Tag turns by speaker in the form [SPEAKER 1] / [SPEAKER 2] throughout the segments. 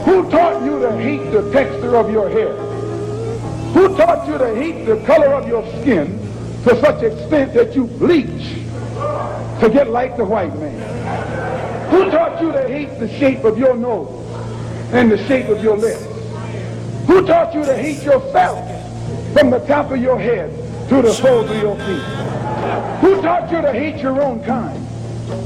[SPEAKER 1] Who taught you to hate the texture of your hair? Who taught you to hate the color of your skin to such extent that you bleach to get like the white man? Who taught you to hate the shape of your nose and the shape of your lips? Who taught you to hate yourself from the top of your head to the soles of your feet? Who taught you to hate your own kind?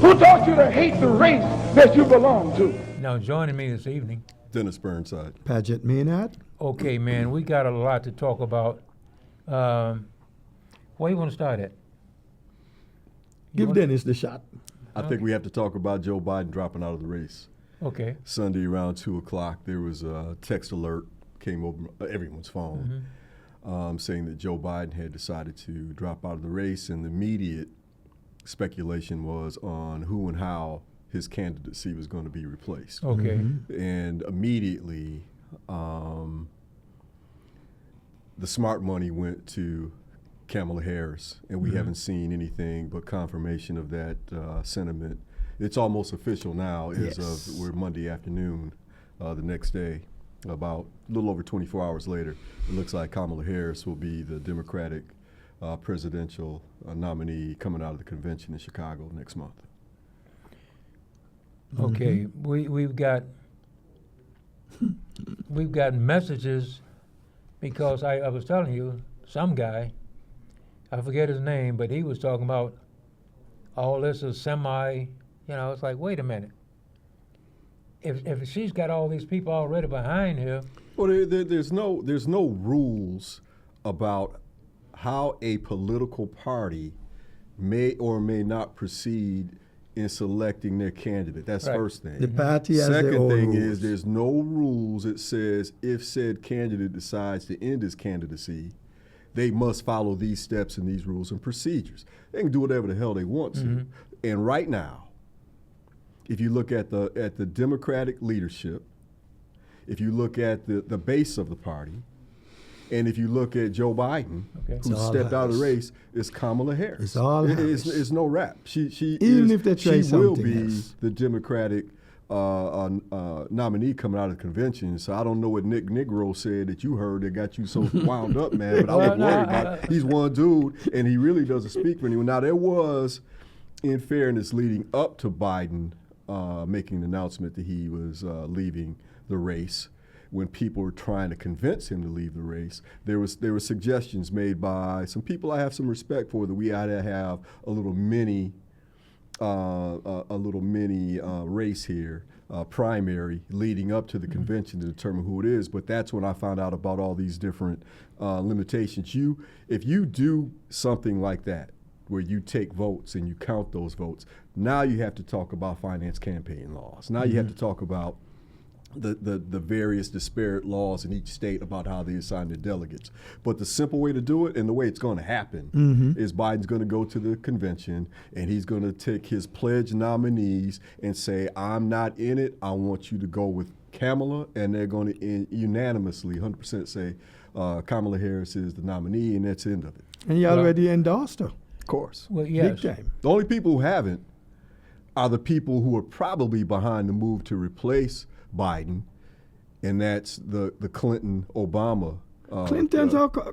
[SPEAKER 1] Who taught you to hate the race that you belong to?
[SPEAKER 2] Now joining me this evening.
[SPEAKER 3] Dennis Burnside.
[SPEAKER 4] Paget Maynard.
[SPEAKER 2] Okay, man, we got a lot to talk about. Where you want to start at?
[SPEAKER 4] Give Dennis the shot.
[SPEAKER 3] I think we have to talk about Joe Biden dropping out of the race.
[SPEAKER 2] Okay.
[SPEAKER 3] Sunday around 2 o'clock, there was a text alert came over everyone's phone saying that Joe Biden had decided to drop out of the race, and the immediate speculation was on who and how his candidacy was going to be replaced.
[SPEAKER 2] Okay.
[SPEAKER 3] And immediately, the smart money went to Kamala Harris, and we haven't seen anything but confirmation of that sentiment. It's almost official now. We're Monday afternoon, the next day. About a little over 24 hours later, it looks like Kamala Harris will be the Democratic presidential nominee coming out of the convention in Chicago next month.
[SPEAKER 2] Okay, we've got messages because I was telling you, some guy, I forget his name, but he was talking about all this is it's like, wait a minute. If she's got all these people already behind her.
[SPEAKER 3] Well, there's no rules about how a political party may or may not proceed in selecting their candidate. That's
[SPEAKER 2] right.
[SPEAKER 3] First thing.
[SPEAKER 4] The party has their
[SPEAKER 3] Second
[SPEAKER 4] own
[SPEAKER 3] thing
[SPEAKER 4] rules.
[SPEAKER 3] is there's no rules that says if said candidate decides to end his candidacy, they must follow these steps and these rules and procedures. They can do whatever the hell they want to. And right now, if you look at the Democratic leadership, if you look at the base of the party, and if you look at Joe Biden, who stepped out of the race, it's Kamala Harris.
[SPEAKER 4] It's all
[SPEAKER 3] it's no rap. She
[SPEAKER 4] if they try
[SPEAKER 3] she will
[SPEAKER 4] something
[SPEAKER 3] be
[SPEAKER 4] else.
[SPEAKER 3] the Democratic nominee coming out of the convention. So I don't know what Nick Negro said that you heard that got you so wound up, man. But I was worried about it. He's one dude, and he really doesn't speak for anyone. Now there was, in fairness, leading up to Biden making the announcement that he was leaving the race, when people were trying to convince him to leave the race, there were suggestions made by some people I have some respect for that we ought to have a little mini race here, primary leading up to the convention to determine who it is. But that's when I found out about all these different limitations. If you do something like that, where you take votes and you count those votes, now you have to talk about finance campaign laws. Now you have to talk about the various disparate laws in each state about how they assign their delegates. But the simple way to do it, and the way it's going to happen, is Biden's going to go to the convention and he's going to take his pledged nominees and say, I'm not in it, I want you to go with Kamala, and they're going to unanimously, 100% say Kamala Harris is the nominee, and that's the end of it.
[SPEAKER 4] And you already endorsed her.
[SPEAKER 3] Of course.
[SPEAKER 2] Well, yes.
[SPEAKER 4] Big time.
[SPEAKER 3] The only people who haven't are the people who are probably behind the move to replace Biden, and that's the Clinton-Obama.
[SPEAKER 4] Clinton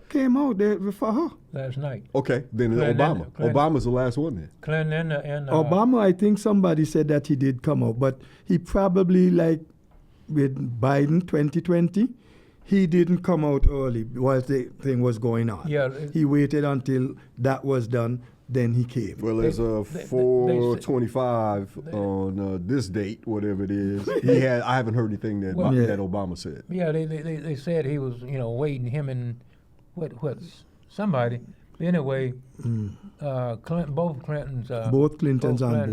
[SPEAKER 4] came out there before her.
[SPEAKER 2] Last night.
[SPEAKER 3] Okay, then
[SPEAKER 2] Clinton,
[SPEAKER 3] Obama.
[SPEAKER 2] Clinton.
[SPEAKER 3] Obama's the last one then.
[SPEAKER 2] Clinton and
[SPEAKER 4] Obama, I think somebody said that he did come out, but he probably, like with Biden 2020, he didn't come out early while the thing was going on.
[SPEAKER 2] Yeah,
[SPEAKER 4] he waited until that was done, then he came.
[SPEAKER 3] Well, there's a 425 on this date, whatever it is. I haven't heard anything that Obama said.
[SPEAKER 2] Yeah, they said he was waiting, him and somebody. Anyway, both Clintons
[SPEAKER 4] on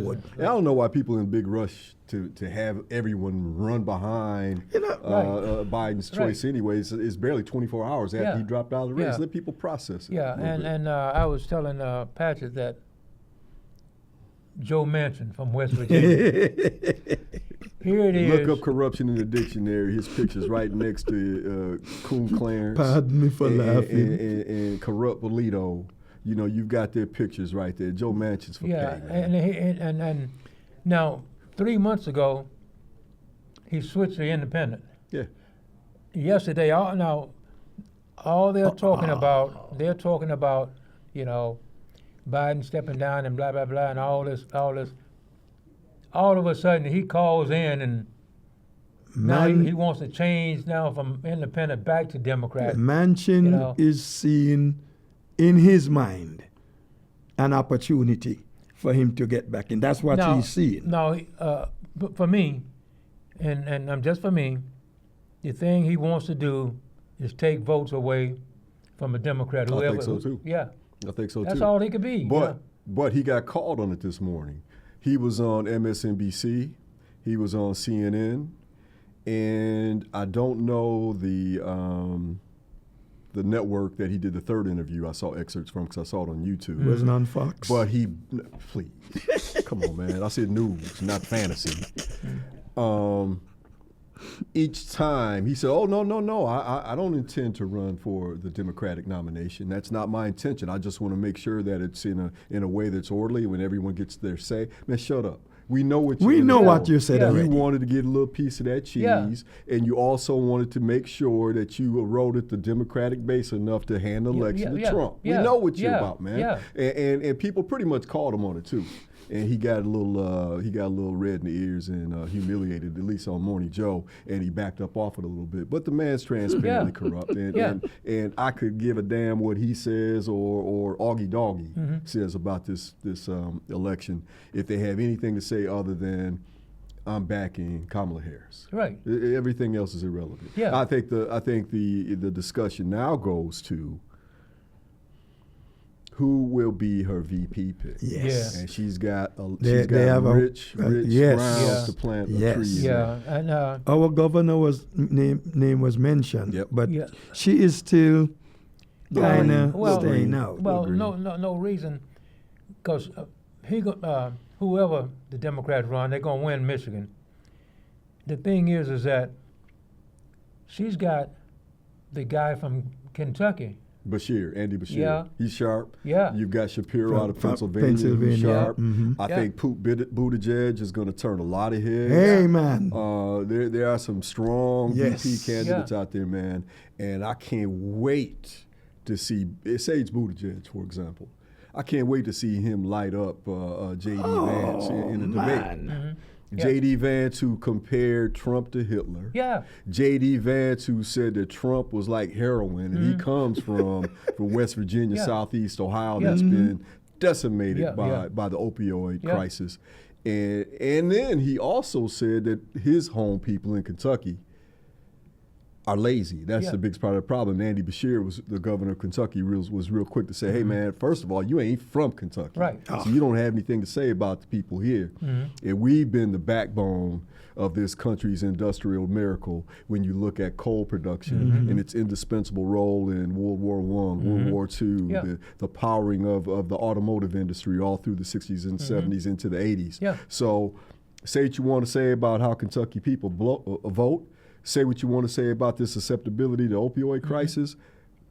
[SPEAKER 4] board.
[SPEAKER 3] I don't know why people in a big rush to have everyone run behind Biden's choice. Anyways, it's barely 24 hours after he dropped out of the race. Let people process it.
[SPEAKER 2] Yeah, and I was telling Patrick that Joe Manchin from West Virginia. Here it is.
[SPEAKER 3] Look up corruption in the dictionary. His picture's right next to Coon Clarence.
[SPEAKER 4] Pardon me for laughing.
[SPEAKER 3] And Corrupt Polito. You've got their pictures right there. Joe Manchin's for pay.
[SPEAKER 2] And now 3 months ago, he switched to independent.
[SPEAKER 3] Yeah.
[SPEAKER 2] Yesterday, all they're talking about, you know, Biden stepping down and blah blah blah and all this. All of a sudden, he calls in and now he wants to change now from independent back to Democrat.
[SPEAKER 4] Manchin
[SPEAKER 2] you know.
[SPEAKER 4] is seeing in his mind an opportunity for him to get back in. That's what he's seeing.
[SPEAKER 2] No, but for me, and just for me, the thing he wants to do is take votes away from a Democrat.
[SPEAKER 3] I
[SPEAKER 2] Whoever,
[SPEAKER 3] think so too.
[SPEAKER 2] Yeah,
[SPEAKER 3] I think so
[SPEAKER 2] that's
[SPEAKER 3] too.
[SPEAKER 2] all he could be.
[SPEAKER 3] But he got called on it this morning. He was on MSNBC. He was on CNN. And I don't know the network that he did the third interview. I saw excerpts from because I saw it on YouTube.
[SPEAKER 4] It wasn't on Fox.
[SPEAKER 3] But please, come on, man. I said news, not fantasy. Each time he said, "Oh no, I don't intend to run for the Democratic nomination. That's not my intention. I just want to make sure that it's in a way that's orderly when everyone gets their say." Man, shut up. We know what
[SPEAKER 4] you said already.
[SPEAKER 3] You wanted to get a little piece of that cheese, and you also wanted to make sure that you eroded the Democratic base enough to hand the election to Trump. We know what you're about, man.
[SPEAKER 2] Yeah.
[SPEAKER 3] And people pretty much called him on it too. And he got a little red in the ears and humiliated, at least on Morning Joe, and he backed up off it a little bit. But the man's transparently corrupt, and I could give a damn what he says or Augie Doggy says about this election if they have anything to say other than I'm backing Kamala Harris.
[SPEAKER 2] Right.
[SPEAKER 3] Everything else is irrelevant.
[SPEAKER 2] Yeah.
[SPEAKER 3] I think the discussion now goes to who will be her VP pick.
[SPEAKER 4] Yes.
[SPEAKER 3] And she's got
[SPEAKER 4] They have
[SPEAKER 3] rich
[SPEAKER 4] yes.
[SPEAKER 3] grounds to plant a tree in.
[SPEAKER 2] Yeah, and
[SPEAKER 4] Our governor name was mentioned,
[SPEAKER 3] Yep.
[SPEAKER 4] but she is still kind of
[SPEAKER 2] Well,
[SPEAKER 4] staying out.
[SPEAKER 2] well,
[SPEAKER 3] Agreed.
[SPEAKER 2] no reason, because whoever the Democrats run, they're gonna win Michigan. The thing is that she's got the guy from Kentucky.
[SPEAKER 3] Andy Bashir.
[SPEAKER 2] Yeah.
[SPEAKER 3] He's sharp.
[SPEAKER 2] Yeah.
[SPEAKER 3] You've got Shapiro out of
[SPEAKER 4] From
[SPEAKER 3] Pennsylvania. Who's
[SPEAKER 4] Pennsylvania.
[SPEAKER 3] sharp.
[SPEAKER 4] Mhm.
[SPEAKER 3] I think Buttigieg is going to turn a lot of heads.
[SPEAKER 4] Hey, man.
[SPEAKER 3] There are some strong
[SPEAKER 4] Yes.
[SPEAKER 3] VP candidates out there, man. And I can't wait to see, say it's Buttigieg, for example. I can't wait to see him light up J.D. Vance in a debate.
[SPEAKER 2] Yeah.
[SPEAKER 3] J.D. Vance, who compared Trump to Hitler.
[SPEAKER 2] Yeah.
[SPEAKER 3] J.D. Vance, who said that Trump was like heroin, and he comes from West Virginia,
[SPEAKER 2] Yeah.
[SPEAKER 3] Southeast Ohio,
[SPEAKER 2] Yeah.
[SPEAKER 3] that's been decimated
[SPEAKER 2] Yeah, yeah.
[SPEAKER 3] by the opioid
[SPEAKER 2] Yeah.
[SPEAKER 3] crisis. And then he also said that his home people in Kentucky are lazy. That's
[SPEAKER 2] Yeah.
[SPEAKER 3] the biggest part of the problem. Andy Bashir, was the governor of Kentucky, was real quick to say, hey, man, first of all, you ain't from Kentucky.
[SPEAKER 2] Right.
[SPEAKER 3] So you don't have anything to say about the people here. And we've been the backbone of this country's industrial miracle when you look at coal production and its indispensable role in World War I, World War II,
[SPEAKER 2] Yeah.
[SPEAKER 3] the powering of the automotive industry all through the 60s and 70s into the 80s.
[SPEAKER 2] Yeah.
[SPEAKER 3] So say what you want to say about how Kentucky people vote. Say what you want to say about this susceptibility to opioid crisis,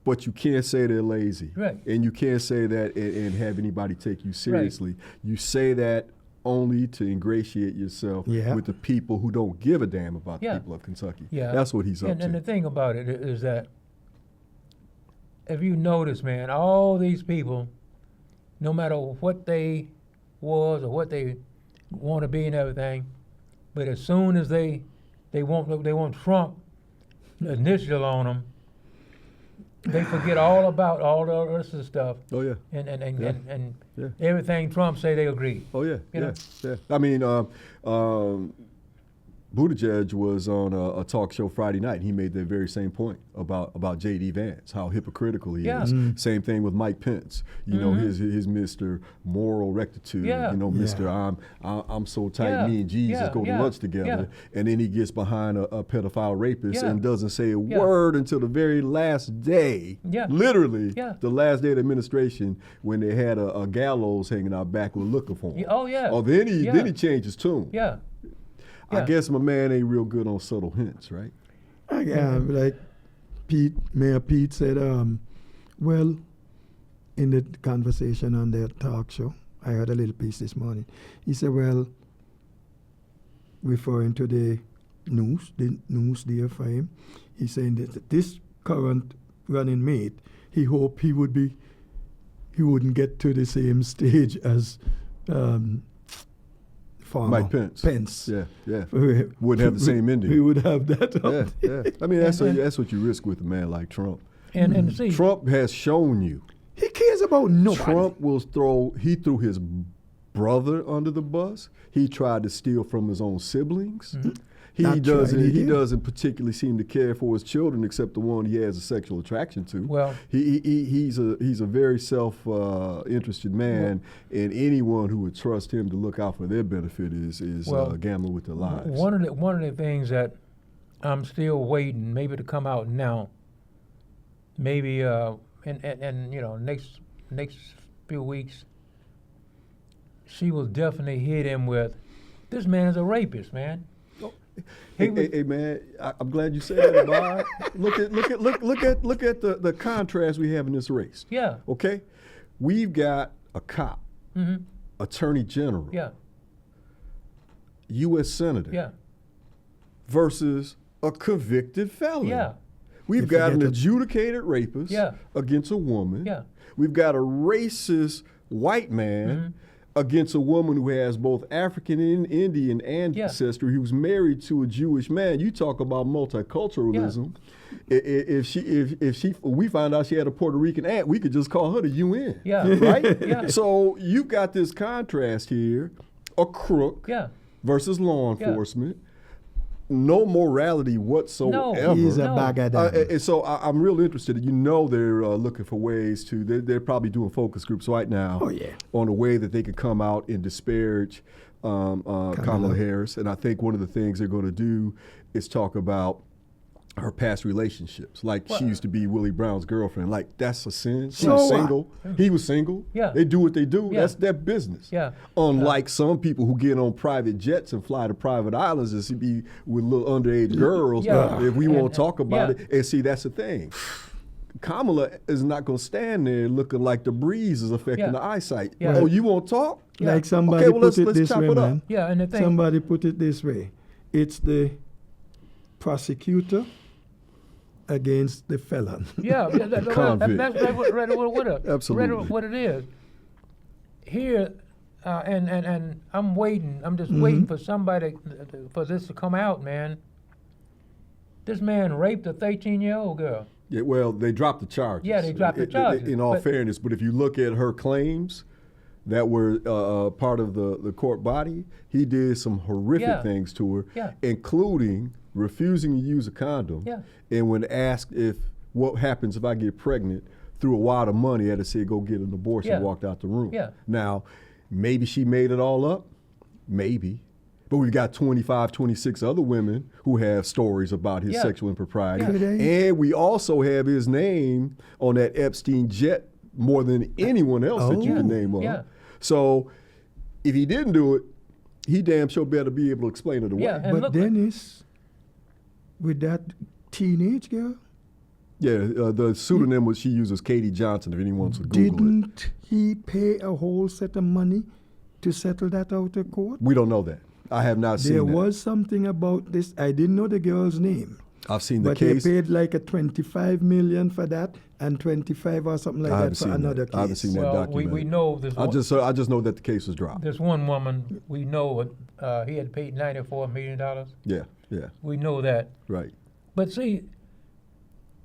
[SPEAKER 3] but you can't say they're lazy.
[SPEAKER 2] Right.
[SPEAKER 3] And you can't say that and have anybody take you seriously. You say that only to ingratiate yourself
[SPEAKER 4] Yeah.
[SPEAKER 3] with the people who don't give a damn about
[SPEAKER 2] Yeah.
[SPEAKER 3] the people of Kentucky.
[SPEAKER 2] Yeah.
[SPEAKER 3] That's what he's up
[SPEAKER 2] And the
[SPEAKER 3] to.
[SPEAKER 2] thing about it is that if you notice, man, all these people, no matter what they was or what they want to be and everything, but as soon as they want Trump initial on them, they forget all about all the rest of the stuff
[SPEAKER 3] Oh, yeah.
[SPEAKER 2] and
[SPEAKER 3] Yeah.
[SPEAKER 2] everything Trump say they agree.
[SPEAKER 3] Oh, yeah.
[SPEAKER 2] You know?
[SPEAKER 3] Yeah. I mean, Buttigieg was on a talk show Friday night. He made that very same point about J.D. Vance, how hypocritical he
[SPEAKER 2] Yeah.
[SPEAKER 3] is. Same thing with Mike Pence. You know, his Mr. Moral Rectitude.
[SPEAKER 2] Yeah.
[SPEAKER 3] You know,
[SPEAKER 4] Yeah.
[SPEAKER 3] Mr. I'm so tight.
[SPEAKER 2] Yeah.
[SPEAKER 3] Me and Jesus
[SPEAKER 2] Yeah.
[SPEAKER 3] go to
[SPEAKER 2] Yeah.
[SPEAKER 3] lunch together.
[SPEAKER 2] Yeah.
[SPEAKER 3] And then he gets behind a pedophile rapist
[SPEAKER 2] Yeah.
[SPEAKER 3] and doesn't say a
[SPEAKER 2] Yeah.
[SPEAKER 3] word until the very last day.
[SPEAKER 2] Yeah.
[SPEAKER 3] Literally,
[SPEAKER 2] Yeah.
[SPEAKER 3] the last day of the administration when they had a gallows hanging out back with looking for him.
[SPEAKER 2] Yeah, oh, yeah.
[SPEAKER 3] Oh, then he
[SPEAKER 2] Yeah.
[SPEAKER 3] changed his tune.
[SPEAKER 2] Yeah.
[SPEAKER 3] I
[SPEAKER 2] Yeah.
[SPEAKER 3] guess my man ain't real good on subtle hints, right?
[SPEAKER 4] Like Mayor Pete said, well, in the conversation on their talk show, I heard a little piece this morning. He said, well, referring to the news there for him. He's saying that this current running mate, he hoped he wouldn't get to the same stage as former
[SPEAKER 3] Mike Pence. Yeah, yeah. Wouldn't have the same ending.
[SPEAKER 4] We would have that.
[SPEAKER 3] Yeah. I mean, that's what you risk with a man like Trump.
[SPEAKER 2] And see,
[SPEAKER 3] Trump has shown you.
[SPEAKER 4] He cares about nobody.
[SPEAKER 3] Trump will he threw his brother under the bus. He tried to steal from his own siblings.
[SPEAKER 2] Mm-hmm.
[SPEAKER 3] He
[SPEAKER 4] did.
[SPEAKER 3] doesn't particularly seem to care for his children except the one he has a sexual attraction to.
[SPEAKER 2] Well,
[SPEAKER 3] he's a very self-interested man, and anyone who would trust him to look out for their benefit is gambling with their lives.
[SPEAKER 2] one of the things that I'm still waiting maybe to come out now, maybe and you know next few weeks, she will definitely hit him with, this man is a rapist, man.
[SPEAKER 3] Hey man, I'm glad you said that, Bob. Look at the contrast we have in this race.
[SPEAKER 2] Yeah.
[SPEAKER 3] Okay, we've got a cop, attorney general, U.S. senator, versus a convicted felon.
[SPEAKER 2] Yeah.
[SPEAKER 3] We've got an adjudicated rapist against a woman.
[SPEAKER 2] Yeah.
[SPEAKER 3] We've got a racist white man against a woman who has both African and Indian ancestry, who's married to a Jewish man. You talk about multiculturalism. If we find out she had a Puerto Rican aunt, we could just call her the UN.
[SPEAKER 2] Yeah.
[SPEAKER 3] Right?
[SPEAKER 2] Yeah.
[SPEAKER 3] So you've got this contrast here, a crook versus law enforcement. No morality whatsoever.
[SPEAKER 2] No.
[SPEAKER 4] He's a bagger.
[SPEAKER 3] And so I'm real interested. You know they're looking for ways to. They're probably doing focus groups right now.
[SPEAKER 4] Oh, yeah.
[SPEAKER 3] On a way that they can come out and disparage Kamala Harris. And I think one of the things they're going to do is talk about her past relationships. Like she used to be Willie Brown's girlfriend. Like that's a sin. She was single. He was single.
[SPEAKER 2] Yeah.
[SPEAKER 3] They do what they do.
[SPEAKER 2] Yeah.
[SPEAKER 3] That's their business.
[SPEAKER 2] Yeah.
[SPEAKER 3] Unlike some people who get on private jets and fly to private islands and be with little underage girls.
[SPEAKER 2] Yeah.
[SPEAKER 3] If we won't talk about
[SPEAKER 2] yeah.
[SPEAKER 3] it. And see, that's the thing. Kamala is not going to stand there looking like the breeze is affecting the eyesight.
[SPEAKER 2] Yeah.
[SPEAKER 3] Oh, you won't talk?
[SPEAKER 2] Yeah.
[SPEAKER 4] Like somebody
[SPEAKER 3] Okay, well,
[SPEAKER 4] put it
[SPEAKER 3] let's
[SPEAKER 4] this
[SPEAKER 3] chop
[SPEAKER 4] way,
[SPEAKER 3] it up.
[SPEAKER 4] man.
[SPEAKER 2] Yeah, and the thing.
[SPEAKER 4] Somebody put it this way. It's the prosecutor against the felon.
[SPEAKER 2] Yeah, that's
[SPEAKER 3] Absolutely.
[SPEAKER 2] what it is. Here, and I'm waiting. I'm just waiting for somebody for this to come out, man. This man raped a 13-year-old girl.
[SPEAKER 3] Yeah, well, they dropped the charges.
[SPEAKER 2] Yeah, they dropped the charges.
[SPEAKER 3] In all
[SPEAKER 2] But-
[SPEAKER 3] fairness, but if you look at her claims that were part of the court body, he did some horrific things to her, including refusing to use a condom.
[SPEAKER 2] Yeah.
[SPEAKER 3] And when asked what happens if I get pregnant, threw a wad of money at her, said, go get an abortion, and walked out the room.
[SPEAKER 2] Yeah.
[SPEAKER 3] Now, maybe she made it all up. Maybe. But we've got 25, 26 other women who have stories about his sexual impropriety.
[SPEAKER 4] Yeah.
[SPEAKER 3] And we also have his name on that Epstein jet more than anyone else that you can name up.
[SPEAKER 2] Yeah.
[SPEAKER 3] So if he didn't do it, he damn sure better be able to explain it away.
[SPEAKER 2] Yeah, and
[SPEAKER 4] But
[SPEAKER 2] look,
[SPEAKER 4] Dennis, with that teenage girl,
[SPEAKER 3] the pseudonym was she uses Katie Johnson, if anyone wants to Google it.
[SPEAKER 4] didn't he pay a whole set of money to settle that out of court?
[SPEAKER 3] We don't know that. I have not seen
[SPEAKER 4] There
[SPEAKER 3] that.
[SPEAKER 4] was something about this. I didn't know the girl's name.
[SPEAKER 3] I've seen the
[SPEAKER 4] But
[SPEAKER 3] case.
[SPEAKER 4] they paid like a 25 million for that and 25 or something like
[SPEAKER 3] I
[SPEAKER 4] that
[SPEAKER 3] haven't
[SPEAKER 4] for
[SPEAKER 3] seen
[SPEAKER 4] another
[SPEAKER 3] that. I haven't
[SPEAKER 4] case.
[SPEAKER 3] seen that
[SPEAKER 2] well,
[SPEAKER 3] documentary.
[SPEAKER 2] we know this.
[SPEAKER 3] I just know that the case was dropped.
[SPEAKER 2] This one woman, we know he had paid $94 million.
[SPEAKER 3] Yeah.
[SPEAKER 2] We know that.
[SPEAKER 3] Right.
[SPEAKER 2] But see,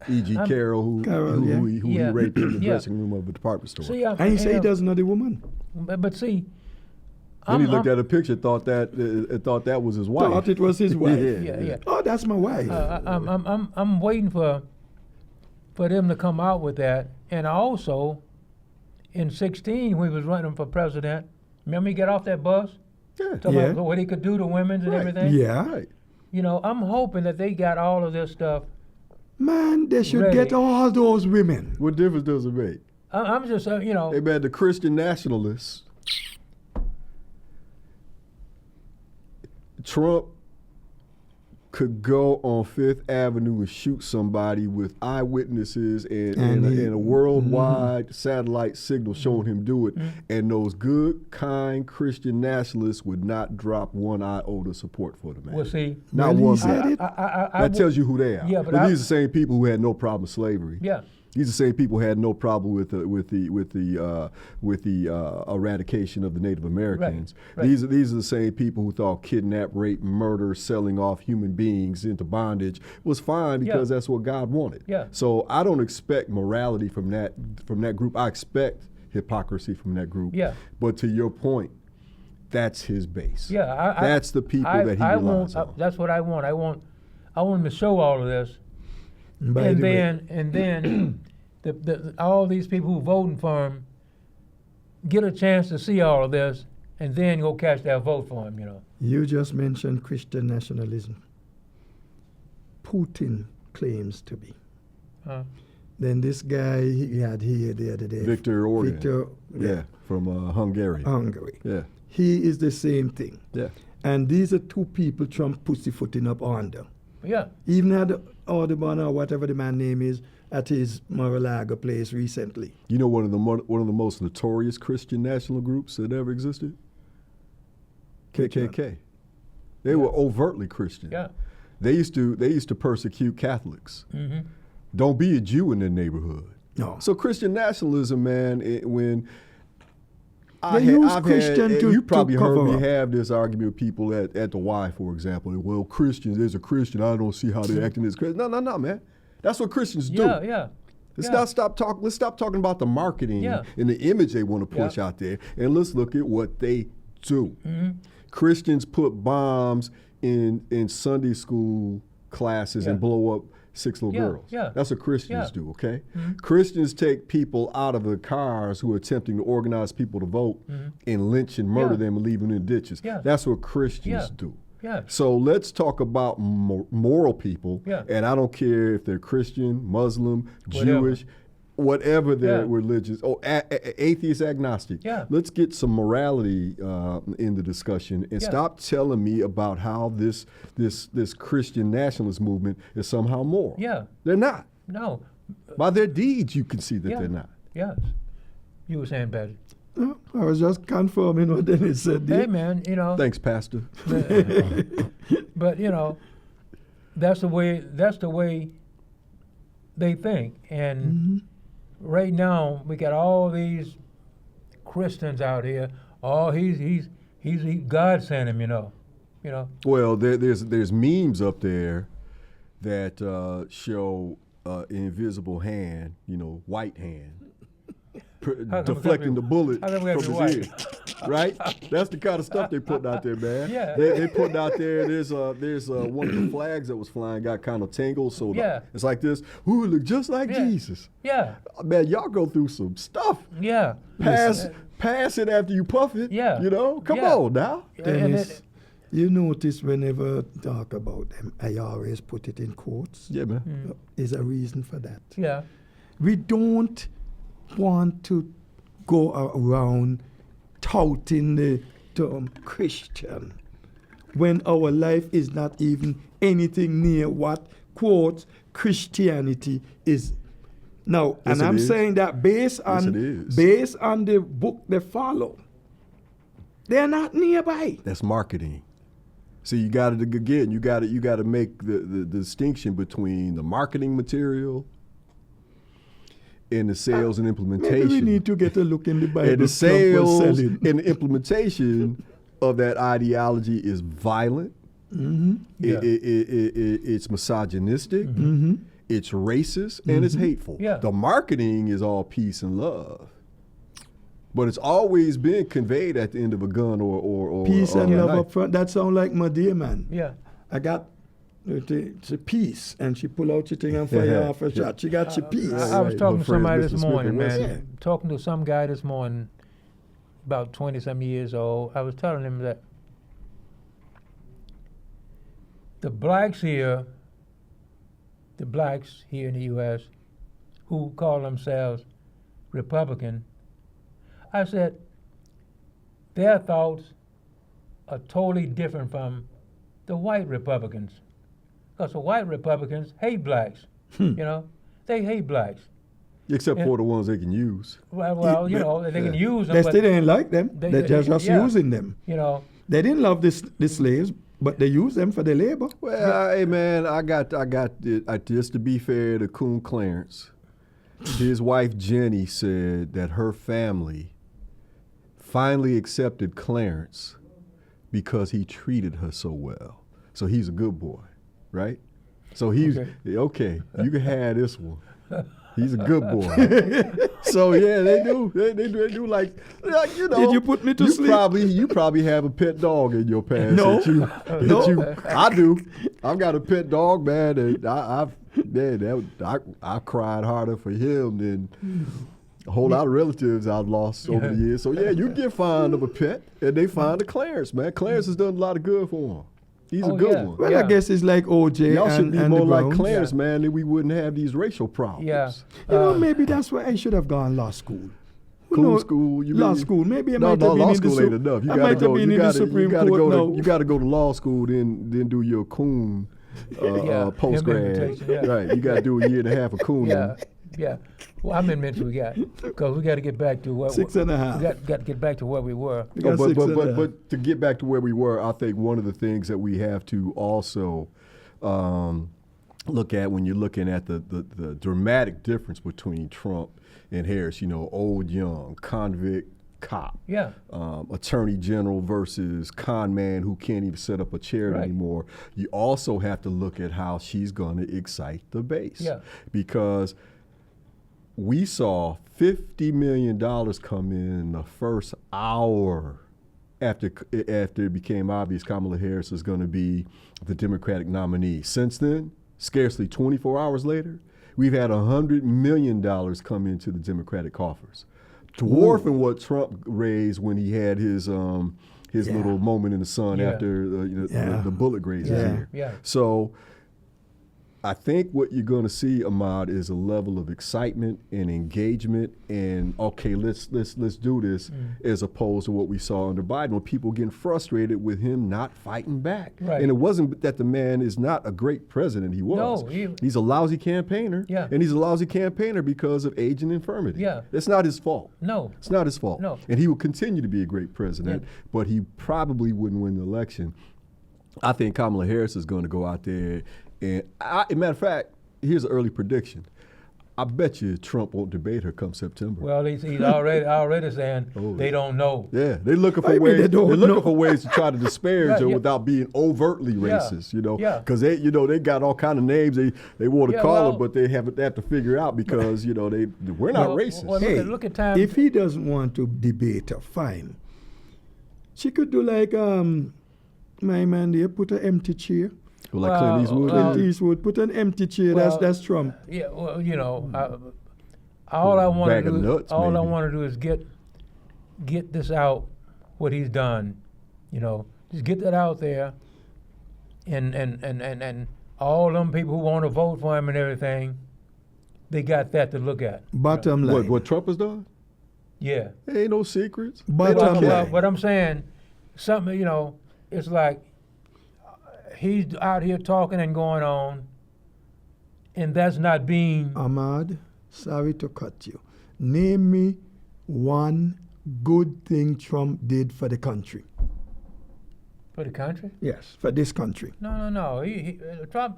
[SPEAKER 3] E.G. Carroll, who he
[SPEAKER 2] Yeah.
[SPEAKER 3] raped in the
[SPEAKER 2] Yeah.
[SPEAKER 3] dressing room of a department store.
[SPEAKER 2] see,
[SPEAKER 4] And he said he doesn't know the woman.
[SPEAKER 2] But see,
[SPEAKER 3] Then he looked at a picture, thought that was his wife.
[SPEAKER 4] Thought it was his wife.
[SPEAKER 2] Yeah.
[SPEAKER 4] Oh, that's my wife.
[SPEAKER 2] I'm waiting for them to come out with that. And also, in 2016, we was running for president. Remember he got off that bus?
[SPEAKER 3] Yeah.
[SPEAKER 2] Talking about what he could do to women and
[SPEAKER 3] Right.
[SPEAKER 2] everything?
[SPEAKER 4] Yeah.
[SPEAKER 3] Right.
[SPEAKER 2] You know, I'm hoping that they got all of this stuff.
[SPEAKER 4] Man, they should
[SPEAKER 2] Ready.
[SPEAKER 4] get all those women.
[SPEAKER 3] What difference does it make?
[SPEAKER 2] I'm just,
[SPEAKER 3] Hey, man, the Christian nationalists, Trump could go on Fifth Avenue and shoot somebody with eyewitnesses and a worldwide satellite signal showing him do it, and those good, kind Christian nationalists would not drop one iota support for the man.
[SPEAKER 2] Well, see,
[SPEAKER 3] not
[SPEAKER 4] Well, he
[SPEAKER 3] one
[SPEAKER 4] said
[SPEAKER 3] bit.
[SPEAKER 4] it.
[SPEAKER 3] That tells you who they are.
[SPEAKER 2] Yeah, but
[SPEAKER 3] these are the same people who had no problem with slavery.
[SPEAKER 2] Yeah.
[SPEAKER 3] These are the same people who had no problem with the eradication of the Native Americans.
[SPEAKER 2] Right.
[SPEAKER 3] These are the same people who thought kidnap, rape, murder, selling off human beings into bondage was fine because that's what God wanted.
[SPEAKER 2] Yeah.
[SPEAKER 3] So I don't expect morality from that group. I expect hypocrisy from that group.
[SPEAKER 2] Yeah.
[SPEAKER 3] But to your point, that's his base.
[SPEAKER 2] Yeah,
[SPEAKER 3] that's the people that he relies on.
[SPEAKER 2] That's what I want. I want him to show all of this,
[SPEAKER 4] By
[SPEAKER 2] and
[SPEAKER 4] the way,
[SPEAKER 2] then all these people who voting for him get a chance to see all of this, and then go cast their vote for him.
[SPEAKER 4] you just mentioned Christian nationalism. Putin claims to be. Then this guy he had here the other day,
[SPEAKER 3] Viktor Orban.
[SPEAKER 4] Victor,
[SPEAKER 3] from Hungary.
[SPEAKER 4] Hungary.
[SPEAKER 3] Yeah.
[SPEAKER 4] He is the same thing.
[SPEAKER 3] Yeah.
[SPEAKER 4] And these are two people Trump pussyfooting up under.
[SPEAKER 2] Yeah.
[SPEAKER 4] Even had Audubon or whatever the man name is at his Mar-a-Lago place recently.
[SPEAKER 3] You know one of the most notorious Christian national groups that ever existed? KKK. They were overtly Christian.
[SPEAKER 2] Yeah.
[SPEAKER 3] They used to persecute Catholics.
[SPEAKER 2] Mm-hmm.
[SPEAKER 3] Don't be a Jew in their neighborhood.
[SPEAKER 4] No.
[SPEAKER 3] So Christian nationalism, man, when
[SPEAKER 4] you
[SPEAKER 3] probably heard me
[SPEAKER 4] up.
[SPEAKER 3] have this argument with people at the Y, for example. Well, Christians, there's a Christian. I don't see how they're acting as Christian. No, man. That's what Christians do.
[SPEAKER 2] Yeah.
[SPEAKER 3] Let's stop talking about the marketing and the image they want to push out there, and let's look at what they do.
[SPEAKER 2] Mm-hmm.
[SPEAKER 3] Christians put bombs in Sunday school classes and blow up 6 little girls.
[SPEAKER 2] Yeah.
[SPEAKER 3] That's what Christians do, okay?
[SPEAKER 2] Mm-hmm.
[SPEAKER 3] Christians take people out of the cars who are attempting to organize people to vote and lynch and murder them and leave them in ditches.
[SPEAKER 2] Yeah.
[SPEAKER 3] That's what Christians do.
[SPEAKER 2] Yeah.
[SPEAKER 3] So let's talk about moral people,
[SPEAKER 2] Yeah.
[SPEAKER 3] and I don't care if they're Christian, Muslim,
[SPEAKER 2] Whatever.
[SPEAKER 3] Jewish, whatever their
[SPEAKER 2] Yeah.
[SPEAKER 3] religious, atheist, agnostic.
[SPEAKER 2] Yeah.
[SPEAKER 3] Let's get some morality in the discussion and stop telling me about how this Christian nationalist movement is somehow moral.
[SPEAKER 2] Yeah.
[SPEAKER 3] They're not.
[SPEAKER 2] No.
[SPEAKER 3] By their deeds, you can see that they're not.
[SPEAKER 2] Yes. You were saying, Patty.
[SPEAKER 4] No, I was just confirming what Dennis said.
[SPEAKER 2] Hey, man,
[SPEAKER 3] Thanks, Pastor.
[SPEAKER 2] But that's the way they think. And right now we got all these Christians out here. Oh, he's God sent him,
[SPEAKER 3] Well, there's memes up there that show invisible hand, white hand, deflecting the bullet
[SPEAKER 2] how come
[SPEAKER 3] from
[SPEAKER 2] we have
[SPEAKER 3] his
[SPEAKER 2] to white?
[SPEAKER 3] ear. Right? That's the kind of stuff they putting out there, man.
[SPEAKER 2] Yeah.
[SPEAKER 3] They putting out there. There's one of the flags that was flying got kind of tangled, so it's like this. Ooh, it look just like Jesus.
[SPEAKER 2] Yeah.
[SPEAKER 3] Man, y'all go through some stuff.
[SPEAKER 2] Yeah.
[SPEAKER 3] Pass it after you puff it.
[SPEAKER 2] Yeah.
[SPEAKER 3] Come
[SPEAKER 2] Yeah.
[SPEAKER 3] on now.
[SPEAKER 4] Dennis, you notice whenever I talk about them, I always put it in quotes.
[SPEAKER 3] Yeah, man.
[SPEAKER 4] There's a reason for that.
[SPEAKER 2] Yeah.
[SPEAKER 4] We don't want to go around touting the term Christian when our life is not even anything near what, quote, Christianity is. Now,
[SPEAKER 3] Yes,
[SPEAKER 4] and I'm
[SPEAKER 3] it is.
[SPEAKER 4] saying that based
[SPEAKER 3] Yes, it is.
[SPEAKER 4] on the book they follow, they're not nearby.
[SPEAKER 3] That's marketing. See, you got to make the distinction between the marketing material and the sales and implementation.
[SPEAKER 4] Maybe we need to get a look in the Bible.
[SPEAKER 3] And the
[SPEAKER 4] Trump was
[SPEAKER 3] sales
[SPEAKER 4] selling.
[SPEAKER 3] and the implementation of that ideology is violent.
[SPEAKER 2] Yeah.
[SPEAKER 3] It's misogynistic. It's racist and it's hateful.
[SPEAKER 2] Yeah.
[SPEAKER 3] The marketing is all peace and love. But it's always been conveyed at the end of a gun or
[SPEAKER 4] Peace
[SPEAKER 3] or
[SPEAKER 4] and
[SPEAKER 3] a
[SPEAKER 4] love
[SPEAKER 3] knife.
[SPEAKER 4] up front. That sound like my dear man.
[SPEAKER 2] Yeah.
[SPEAKER 4] I got it's a peace, and she pull out your thing and fire off a shot. She got your piece.
[SPEAKER 2] I was talking to
[SPEAKER 3] Her friend,
[SPEAKER 2] somebody
[SPEAKER 3] Mr.
[SPEAKER 2] this
[SPEAKER 3] Smith
[SPEAKER 2] morning,
[SPEAKER 3] and
[SPEAKER 2] man.
[SPEAKER 3] Wesson.
[SPEAKER 2] Talking to some guy this morning, about 20-some years old. I was telling him that the blacks here in the U.S. who call themselves Republican, I said, their thoughts are totally different from the white Republicans. Because the white Republicans hate blacks. You know, they hate blacks.
[SPEAKER 3] Except
[SPEAKER 2] Yeah.
[SPEAKER 3] for the ones they can use.
[SPEAKER 2] Well, you know, they can use them,
[SPEAKER 4] They
[SPEAKER 2] but
[SPEAKER 4] still didn't like them.
[SPEAKER 2] they-
[SPEAKER 4] They're just
[SPEAKER 2] yeah.
[SPEAKER 4] using them.
[SPEAKER 2] you know,
[SPEAKER 4] They didn't love the slaves, but they used them for the labor.
[SPEAKER 3] Well, hey man, I got just to be fair to Coon Clarence, his wife Jenny said that her family finally accepted Clarence because he treated her so well. So he's a good boy, right? So he's okay. You can have this one. He's a good boy. So yeah, they do. They do like you know.
[SPEAKER 4] Did you put me to sleep?
[SPEAKER 3] You probably have a pet dog in your past.
[SPEAKER 4] No.
[SPEAKER 3] I do. I've got a pet dog, man, and I cried harder for him than a whole lot of relatives I've lost over the years. So yeah, you get fond of a pet, and they find a Clarence, man. Clarence has done a lot of good for him. He's a good one.
[SPEAKER 4] Well, I guess it's like OJ
[SPEAKER 3] Y'all should
[SPEAKER 4] and,
[SPEAKER 3] be
[SPEAKER 4] and
[SPEAKER 3] more
[SPEAKER 4] the
[SPEAKER 3] like
[SPEAKER 4] Browns.
[SPEAKER 3] Clarence, man, then we wouldn't have these racial problems.
[SPEAKER 2] yeah.
[SPEAKER 4] You know, maybe that's why I should have gone law school. Who
[SPEAKER 3] Cool
[SPEAKER 4] knows?
[SPEAKER 3] school, you
[SPEAKER 4] law
[SPEAKER 3] mean?
[SPEAKER 4] school. Maybe I
[SPEAKER 3] No,
[SPEAKER 4] might
[SPEAKER 3] no,
[SPEAKER 4] have been
[SPEAKER 3] law
[SPEAKER 4] in the
[SPEAKER 3] school
[SPEAKER 4] Sup-
[SPEAKER 3] ain't enough. You
[SPEAKER 4] I
[SPEAKER 3] gotta
[SPEAKER 4] might have
[SPEAKER 3] go.
[SPEAKER 4] been
[SPEAKER 3] You
[SPEAKER 4] in the
[SPEAKER 3] gotta,
[SPEAKER 4] Supreme
[SPEAKER 3] you gotta
[SPEAKER 4] Court
[SPEAKER 3] go
[SPEAKER 4] now.
[SPEAKER 3] to. You gotta go to law school, then do your Coon post grad.
[SPEAKER 2] implementation, yeah.
[SPEAKER 3] Right. You gotta do a year and a half of Coon.
[SPEAKER 2] Yeah, yeah. Well, how many minutes we got? Because we got to get back to what
[SPEAKER 4] 6.5.
[SPEAKER 2] We got to get back to where we were.
[SPEAKER 4] We got
[SPEAKER 3] but,
[SPEAKER 4] six
[SPEAKER 3] but,
[SPEAKER 4] and a
[SPEAKER 3] but,
[SPEAKER 4] half.
[SPEAKER 3] but to get back to where we were, I think one of the things that we have to also look at when you're looking at the dramatic difference between Trump and Harris, you know, old, young, convict, cop,
[SPEAKER 2] Yeah.
[SPEAKER 3] attorney general versus con man who can't even set up a chair
[SPEAKER 2] Right.
[SPEAKER 3] anymore. You also have to look at how she's going to excite the base.
[SPEAKER 2] Yeah.
[SPEAKER 3] Because we saw $50 million come in the first hour after it became obvious Kamala Harris is going to be the Democratic nominee. Since then, scarcely 24 hours later, we've had $100 million come into the Democratic coffers, dwarfing what Trump raised when he had his little moment in the sun
[SPEAKER 2] Yeah.
[SPEAKER 3] after the bullet grazes
[SPEAKER 4] Yeah.
[SPEAKER 3] here.
[SPEAKER 2] Yeah.
[SPEAKER 3] So I think what you're going to see, Ahmad, is a level of excitement and engagement and okay, let's do this, as opposed to what we saw under Biden, when people getting frustrated with him not fighting back.
[SPEAKER 2] Right.
[SPEAKER 3] And it wasn't that the man is not a great president. He was.
[SPEAKER 2] No,
[SPEAKER 3] he's a lousy campaigner.
[SPEAKER 2] Yeah.
[SPEAKER 3] And he's a lousy campaigner because of age and infirmity.
[SPEAKER 2] Yeah.
[SPEAKER 3] It's not his fault.
[SPEAKER 2] No.
[SPEAKER 3] It's not his fault.
[SPEAKER 2] No.
[SPEAKER 3] And he will continue to be a great president, but he probably wouldn't win the election. I think Kamala Harris is going to go out there. And as a matter of fact, here's an early prediction. I bet you Trump won't debate her come September.
[SPEAKER 2] Well, he's already saying they don't know.
[SPEAKER 3] Yeah, they're looking
[SPEAKER 4] What do
[SPEAKER 3] for
[SPEAKER 4] you mean
[SPEAKER 3] ways.
[SPEAKER 4] they don't
[SPEAKER 3] They're looking
[SPEAKER 4] know?
[SPEAKER 3] for ways to try to disparage
[SPEAKER 2] Yeah,
[SPEAKER 3] her
[SPEAKER 2] yeah.
[SPEAKER 3] without being overtly racist. You know,
[SPEAKER 2] Yeah.
[SPEAKER 3] because they got all kind of names they want to
[SPEAKER 2] Yeah,
[SPEAKER 3] call
[SPEAKER 2] well-
[SPEAKER 3] her, but they have to figure out because we're not
[SPEAKER 2] Well,
[SPEAKER 3] racist.
[SPEAKER 2] well,
[SPEAKER 4] Hey,
[SPEAKER 2] look at time.
[SPEAKER 4] if he doesn't want to debate her, fine. She could do like my man there, put an empty chair.
[SPEAKER 3] Like
[SPEAKER 2] Well,
[SPEAKER 3] Clint Eastwood.
[SPEAKER 4] Clint Eastwood, put an empty chair.
[SPEAKER 2] Well,
[SPEAKER 4] that's Trump.
[SPEAKER 2] Yeah, well, all I want
[SPEAKER 3] Bag
[SPEAKER 2] to
[SPEAKER 3] of
[SPEAKER 2] do,
[SPEAKER 3] nuts,
[SPEAKER 2] all I
[SPEAKER 3] maybe.
[SPEAKER 2] want to do is get this out, what he's done. Just get that out there, and all them people who want to vote for him and everything, they got that to look at.
[SPEAKER 4] Bottom line.
[SPEAKER 3] What Trump has done?
[SPEAKER 2] Yeah.
[SPEAKER 3] There ain't no secrets.
[SPEAKER 4] Bottom line.
[SPEAKER 2] What I'm saying, something it's like he's out here talking and going on, and that's not being.
[SPEAKER 4] Ahmad, sorry to cut you. Name me one good thing Trump did for the country.
[SPEAKER 2] For the country?
[SPEAKER 4] Yes, for this country.
[SPEAKER 2] No. Trump,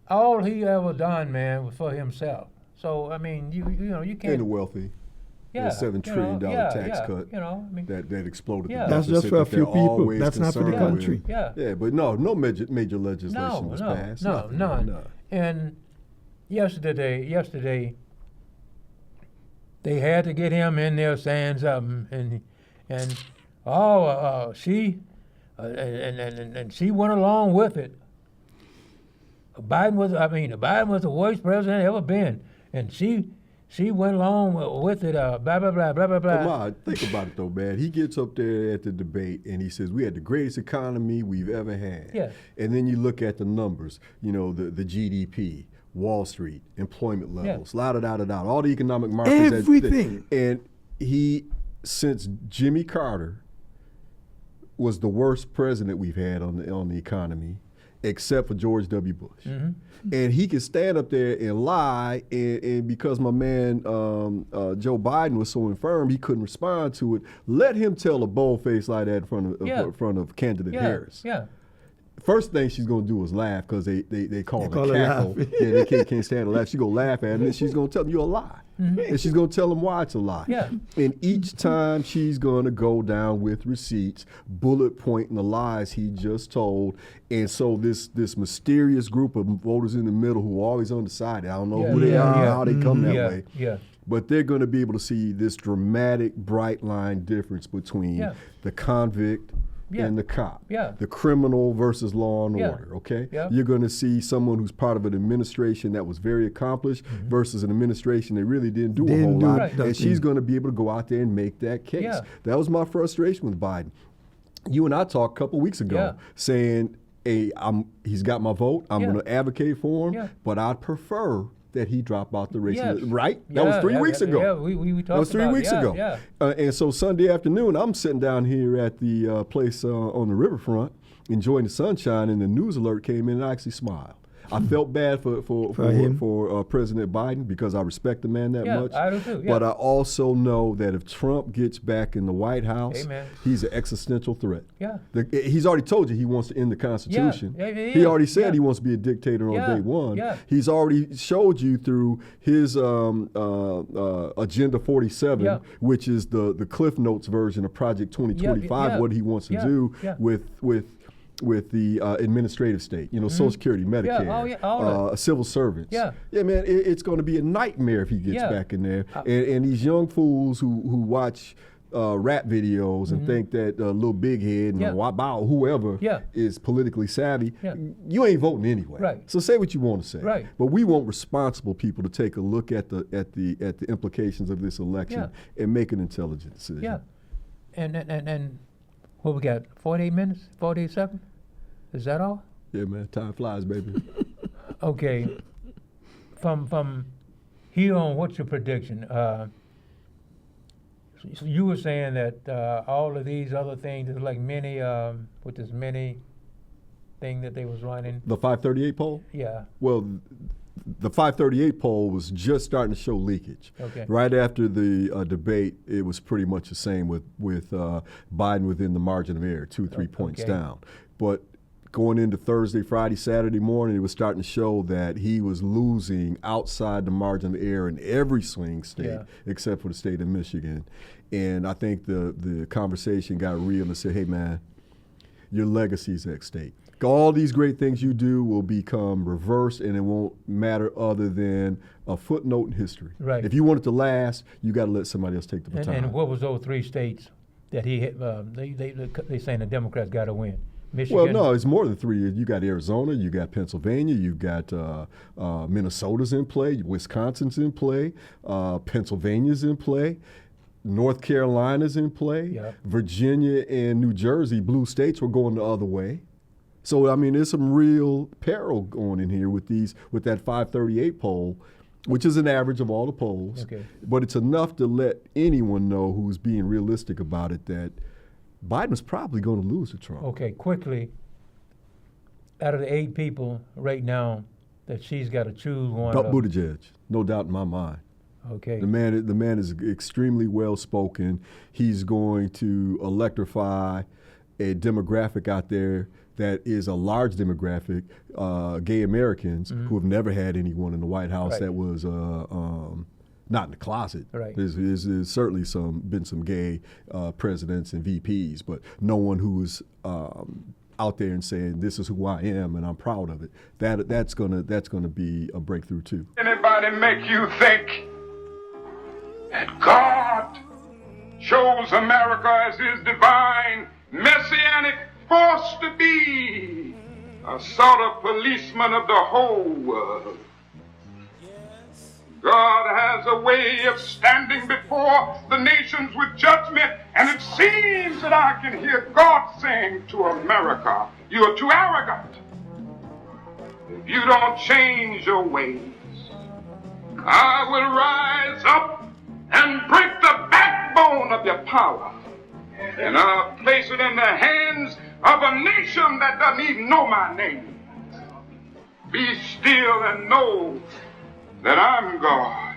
[SPEAKER 2] all he ever done, man, was for himself. So I mean, you can't.
[SPEAKER 3] And the wealthy.
[SPEAKER 2] Yeah,
[SPEAKER 3] the $7 trillion tax cut that exploded.
[SPEAKER 2] Yeah.
[SPEAKER 3] The
[SPEAKER 4] That's just
[SPEAKER 3] deficit
[SPEAKER 4] for a
[SPEAKER 3] that
[SPEAKER 4] few
[SPEAKER 3] they're
[SPEAKER 4] people.
[SPEAKER 3] always
[SPEAKER 4] That's not for the
[SPEAKER 3] concerned with.
[SPEAKER 4] country.
[SPEAKER 2] Yeah.
[SPEAKER 3] Yeah, but no major legislation was passed.
[SPEAKER 2] No,
[SPEAKER 3] Nothing,
[SPEAKER 2] none.
[SPEAKER 3] none.
[SPEAKER 2] And yesterday, they had to get him in there saying something, and she went along with it. Biden was the worst president ever been, and she went along with it. Blah blah blah blah blah blah.
[SPEAKER 3] Ahmad, think about it though, man. He gets up there at the debate and he says we had the greatest economy we've ever had.
[SPEAKER 2] Yeah.
[SPEAKER 3] And then you look at the numbers, the GDP, Wall Street, employment levels, all the economic markers.
[SPEAKER 4] Everything.
[SPEAKER 3] And he, since Jimmy Carter was the worst president we've had on the economy, except for George W. Bush.
[SPEAKER 2] Mm-hmm.
[SPEAKER 3] And he can stand up there and lie, and because my man Joe Biden was so infirm, he couldn't respond to it. Let him tell a bold-faced lie that in front of candidate Harris.
[SPEAKER 2] Yeah.
[SPEAKER 3] First thing she's gonna do is laugh because they call her
[SPEAKER 4] call her
[SPEAKER 3] cackle.
[SPEAKER 4] laugh.
[SPEAKER 3] Yeah, they can't stand to laugh. She's gonna laugh at him, and she's gonna tell him you're a lie. And she's gonna tell him why it's a lie.
[SPEAKER 2] Yeah.
[SPEAKER 3] And each time she's gonna go down with receipts, bullet pointing the lies he just told. And so this mysterious group of voters in the middle who are always undecided, I don't know who they are, how they come that way.
[SPEAKER 2] Yeah.
[SPEAKER 3] But they're going to be able to see this dramatic, bright line difference between the convict and the cop, the criminal versus law and order, okay? You're going to see someone who's part of an administration that was very accomplished versus an administration that really didn't do a whole lot. And she's going to be able to go out there and make that case. That was my frustration with Biden. You and I talked a couple weeks ago saying, hey, he's got my vote. I'm going to advocate for him, but I'd prefer that he drop out the race. Right? That was 3 weeks ago.
[SPEAKER 2] Yeah, we talked about
[SPEAKER 3] that was 3 weeks ago.
[SPEAKER 2] Yeah.
[SPEAKER 3] And so Sunday afternoon, I'm sitting down here at the place on the riverfront, enjoying the sunshine, and the news alert came in, and I actually smiled. I felt bad for President Biden because I respect the man that much.
[SPEAKER 2] I do too.
[SPEAKER 3] But I also know that if Trump gets back in the White House, he's an existential threat. He's already told you he wants to end the Constitution. He already said he wants to be a dictator on day one. He's already showed you through his Agenda 47, which is the Cliff Notes version of Project 2025, what he wants to do with the administrative state, Social Security, Medicare, civil servants. Man, it's going to be a nightmare if he gets back in there. And these young fools who watch rap videos and think that Lil Big Head and Wabao, whoever is politically savvy, you ain't voting anyway. So say what you want to say. But we want responsible people to take a look at the implications of this election and make an intelligent decision.
[SPEAKER 2] And what we got? 48 minutes? 48 seconds? Is that all?
[SPEAKER 3] Yeah, man. Time flies, baby.
[SPEAKER 2] Okay. From here on, what's your prediction? So you were saying that all of these other things, there's like many, with this many thing that they was running.
[SPEAKER 3] The 538 poll?
[SPEAKER 2] Yeah.
[SPEAKER 3] Well, the 538 poll was just starting to show leakage. Right after the debate, it was pretty much the same with Biden within the margin of error, 2-3 points down. But going into Thursday, Friday, Saturday morning, it was starting to show that he was losing outside the margin of error in every swing state except for the state of Michigan. And I think the conversation got real and said, hey, man, your legacy's at stake. All these great things you do will become reversed, and it won't matter other than a footnote in history. If you want it to last, you got to let somebody else take the baton.
[SPEAKER 2] And what was those 3 states that he hit? They saying the Democrats got to win. Michigan.
[SPEAKER 3] Well, no, it's more than 3. You got Arizona, you got Pennsylvania, you got Minnesota's in play, Wisconsin's in play, Pennsylvania's in play. North Carolina's in play. Virginia and New Jersey, blue states, were going the other way. So, I mean, there's some real peril going in here with that 538 poll, which is an average of all the polls. But it's enough to let anyone know who's being realistic about it that Biden's probably going to lose to Trump.
[SPEAKER 2] Okay, quickly, out of the 8 people right now that she's got to choose one of.
[SPEAKER 3] Buttigieg, no doubt in my mind.
[SPEAKER 2] Okay.
[SPEAKER 3] The man is extremely well spoken. He's going to electrify a demographic out there that is a large demographic, gay Americans who have never had anyone in the White House that was not in the closet. There's certainly been some gay presidents and VPs, but no one who is out there and saying this is who I am and I'm proud of it. That's gonna be a breakthrough too.
[SPEAKER 1] Anybody make you think that God chose America as his divine messianic force to be a sort of policeman of the whole world? God has a way of standing before the nations with judgment, and it seems that I can hear God saying to America, you are too arrogant. If you don't change your ways, I will rise up and break the backbone of your power, and I'll place it in the hands of a nation that doesn't even know my name. Be still and know that I'm God.